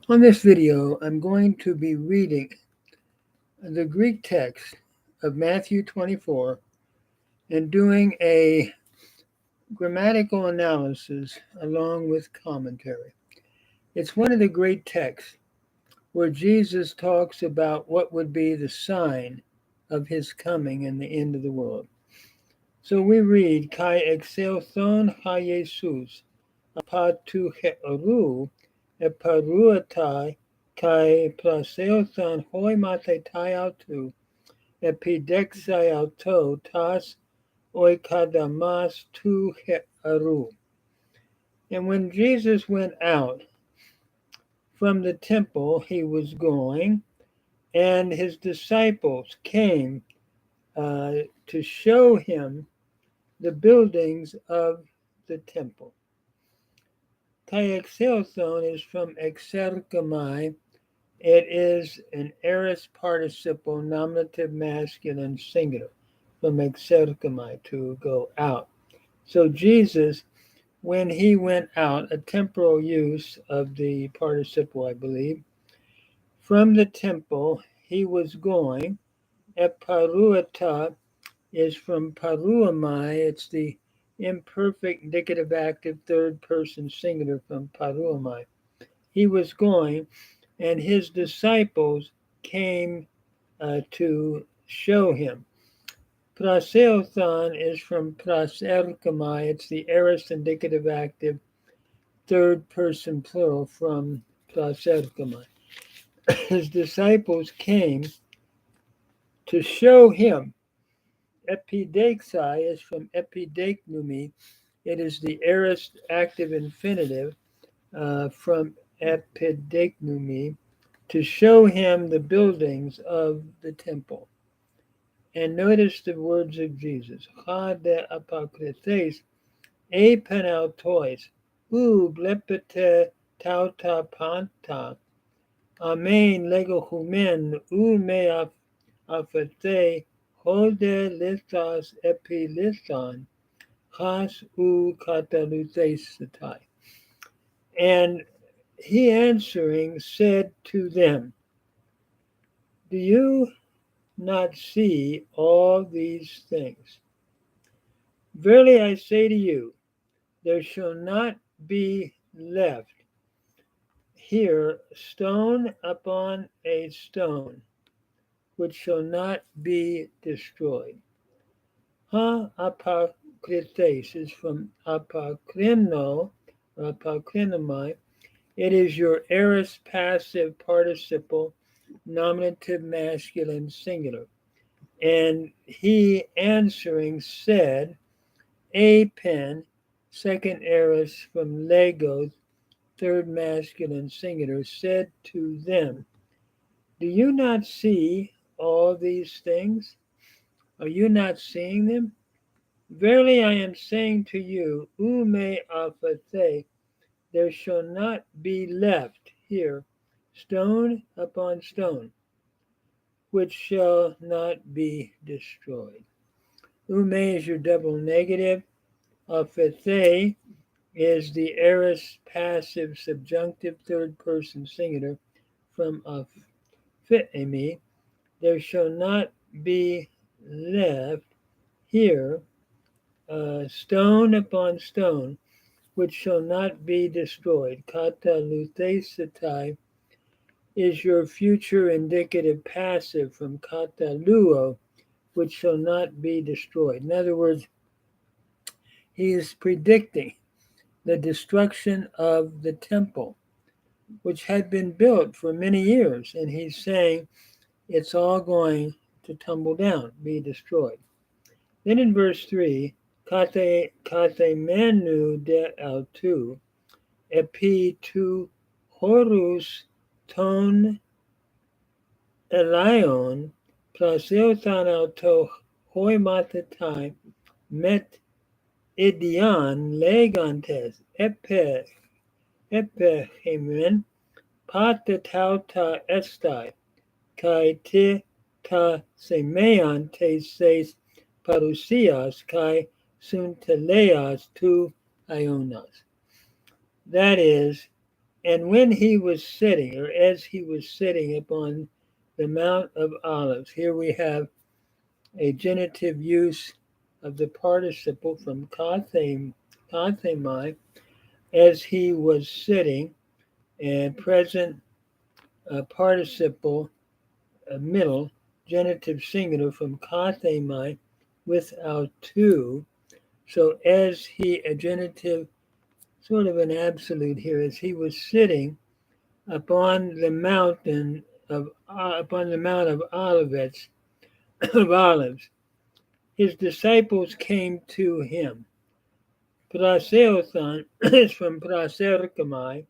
On this video, I'm going to be reading the Greek text of Matthew 24 and doing a grammatical analysis along with commentary. It's one of the great texts where Jesus talks about what would be the sign of his coming and the end of the world. So we read, Kai exelthon ha Jesus, apatu heru, eparuatai, kai plaseothan hoi matetai autu, epidexai auto tas oikadamas tu heru. And when Jesus went out from the temple, he was going, and his disciples came to show him the buildings of the temple. Kaexelthon is from exergamai. It is an aorist participle, nominative masculine singular, from exergamai, to go out. So Jesus, when he went out, a temporal use of the participle, I believe, from the temple, he was going. Eparuata is from paruamai. It's the imperfect indicative active third person singular from paruamai. He was going, and his disciples came to show him. Praseothan is from prasergamai. It's the aorist indicative active third person plural from prasergamai. His disciples came to show him. Epidexai is from epideknumi. It is the aorist active infinitive from epideknumi, to show him the buildings of the temple. And notice the words of Jesus. Ha de apokrites, e penaltois, u blepete tauta panta, amen lego humen, u me afete, hode listas epilistan, has u kataluthesetai. And he answering said to them, do you not see all these things? Verily I say to you, there shall not be left here stone upon a stone which shall not be destroyed. Ha apokrites is from apokrino, or apokrinomai. It is your aorist passive participle, nominative masculine singular. And he answering said, a pen, second aorist from legos, third masculine singular, said to them, do you not see all these things? Are you not seeing them? Verily I am saying to you, ume aphathe, there shall not be left here stone upon stone, which shall not be destroyed. Ume is your double negative. Aphathe is the aorist passive subjunctive third person singular from aphitemi. There shall not be left here stone upon stone, which shall not be destroyed. Kata luthesetai is your future indicative passive from kata luo, which shall not be destroyed. In other words, he is predicting the destruction of the temple, which had been built for many years, and he's saying it's all going to tumble down, be destroyed. Then in verse 3, kate menu de autu, epi tu horus ton elion, plaseotan auto hoi matetai, met idion legantes, epehemen, pata tauta estai, kai te ta semean te ses parousias kai sunteleas tu ionos. That is, and when he was sitting, or as he was sitting upon the Mount of Olives, here we have a genitive use of the participle from kathemai, as he was sitting, and present participle middle, genitive singular from kathemai without two. So as he, a genitive, sort of an absolute here, as he was sitting upon the mountain upon the Mount of Olivets, of Olives, his disciples came to him. Praseothan is from praserkamai,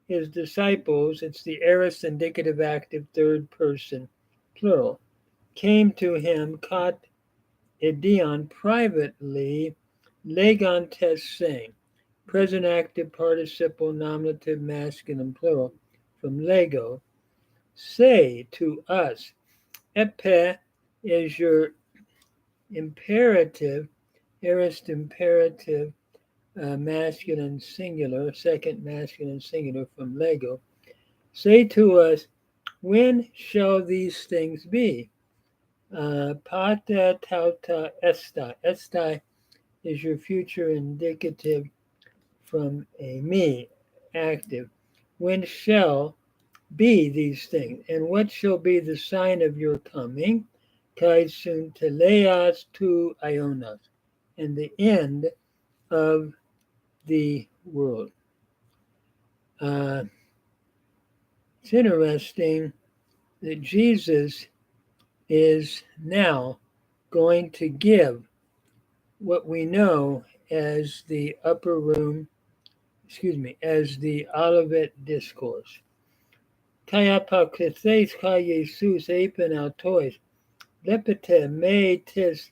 his disciples, it's the aorist indicative active third person, plural, came to him, kat idion, privately, legantes saying, present active participle nominative masculine plural, from lego, say to us. Epe is your imperative, aorist imperative, masculine singular, second masculine singular from lego. Say to us, when shall these things be? Pata tauta estai. Estai is your future indicative from a me, active. When shall be these things? And what shall be the sign of your coming? Kaisun teleas tu ionas, and the end of the world. It's interesting that Jesus is now going to give what we know as the upper room, as the Olivet Discourse. Kaya pakrithes ka Jesus epen autois, lepete me tis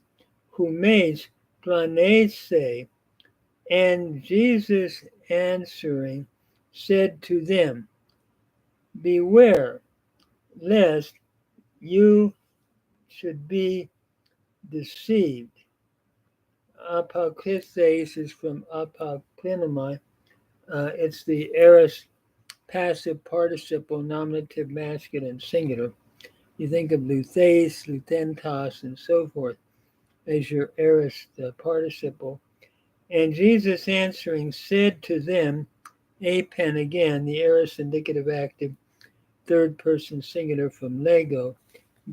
humes planese, and Jesus answering said to them, beware lest you should be deceived. Apokrithes is from apoklinomai. It's the aorist passive participle nominative masculine singular. You think of luthes, lutentas, and so forth as your aorist participle. And Jesus answering said to them, apen again, the aorist indicative active third person singular from lego,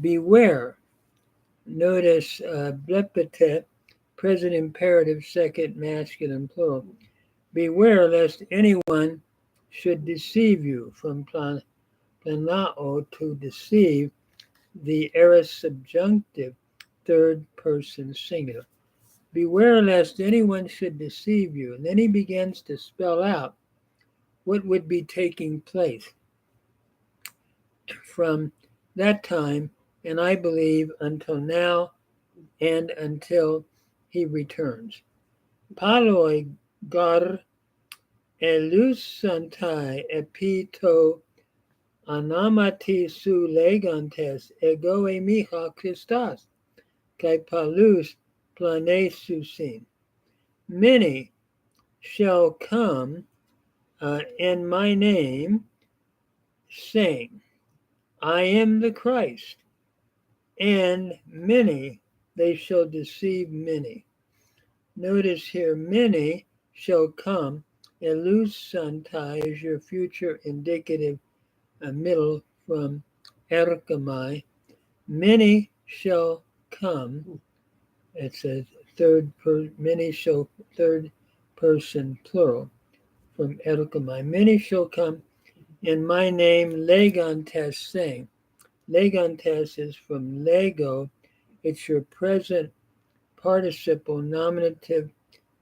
beware. Notice blepete, present imperative second masculine plural. Beware lest anyone should deceive you, from planao, to deceive, the aorist subjunctive third person singular. Beware lest anyone should deceive you. And then he begins to spell out what would be taking place from that time, and I believe until now and until he returns. Paloi gar elusantai epito anamati su legantes ego emicha Christos, kai palus planesusin. Many shall come in my name, saying, I am the Christ, and many, they shall deceive many. Notice here, many shall come. Elusantai is your future indicative middle from ergamai. Many shall come. It's a many shall third person plural from ergamai. Many shall come in my name, legantes, saying. Legantes is from lego. It's your present participle nominative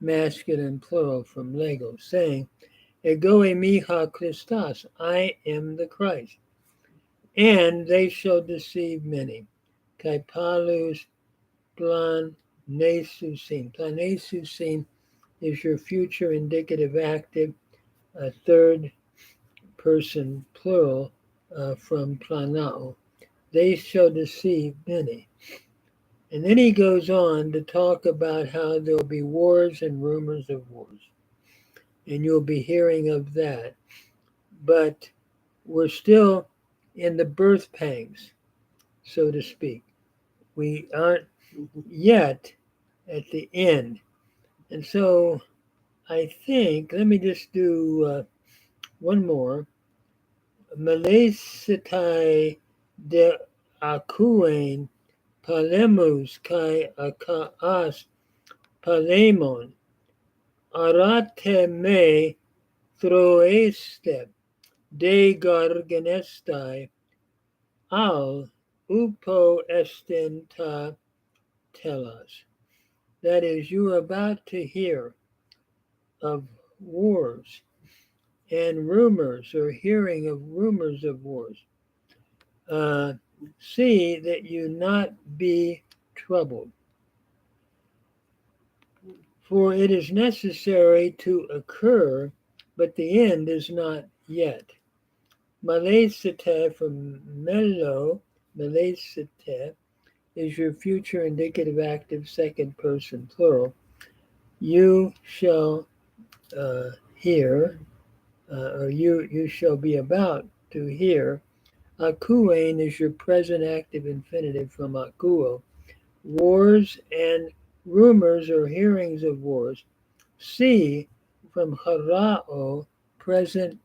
masculine plural from lego, saying, ego emicha Christos, I am the Christ, and they shall deceive many. Kai palus planesusin. Planesusin is your future indicative active, a third person plural from planao. They shall deceive many. And then he goes on to talk about how there'll be wars and rumors of wars. and you'll be hearing of that. But we're still in the birth pangs, so to speak. We aren't yet at the end. And so I think, let me just do one more. Malesitai de akuen palemus kai akaas palemon arate me throeste de garganestai al upo estenta telas. That is, you are about to hear of wars and rumors or hearing of rumors of wars. See that you not be troubled, for it is necessary to occur, but the end is not yet. Malesite from melo, malesite is your future indicative active second person plural. You shall hear, or you shall be about to hear. Akuane is your present active infinitive from akuo. Wars and rumors or hearings of wars. See from harao, present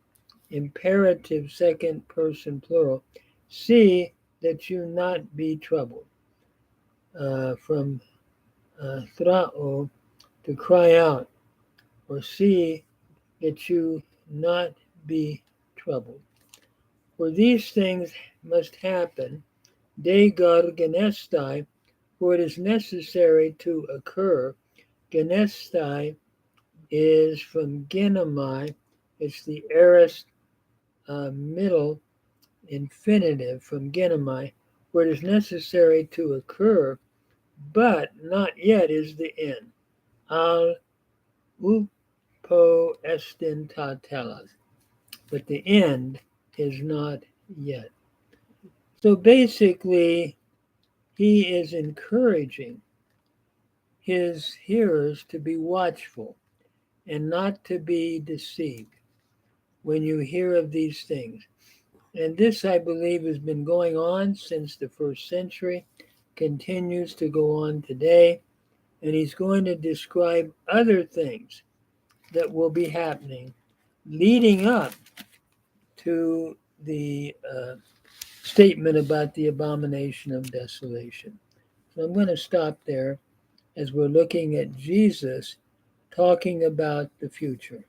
imperative second person plural. See that you not be troubled. From thrao, to cry out, or see that you not be troubled. For these things must happen, de genestai, for it is necessary to occur. Genestai is from genomai, it's the aorist middle infinitive from genomai, where it is necessary to occur, but not yet is the end. Al upo estintatelas, but the end is not yet. So basically, he is encouraging his hearers to be watchful and not to be deceived when you hear of these things. And this, I believe, has been going on since the first century, continues to go on today, and he's going to describe other things that will be happening leading up to the statement about the abomination of desolation. So I'm going to stop there as we're looking at Jesus talking about the future.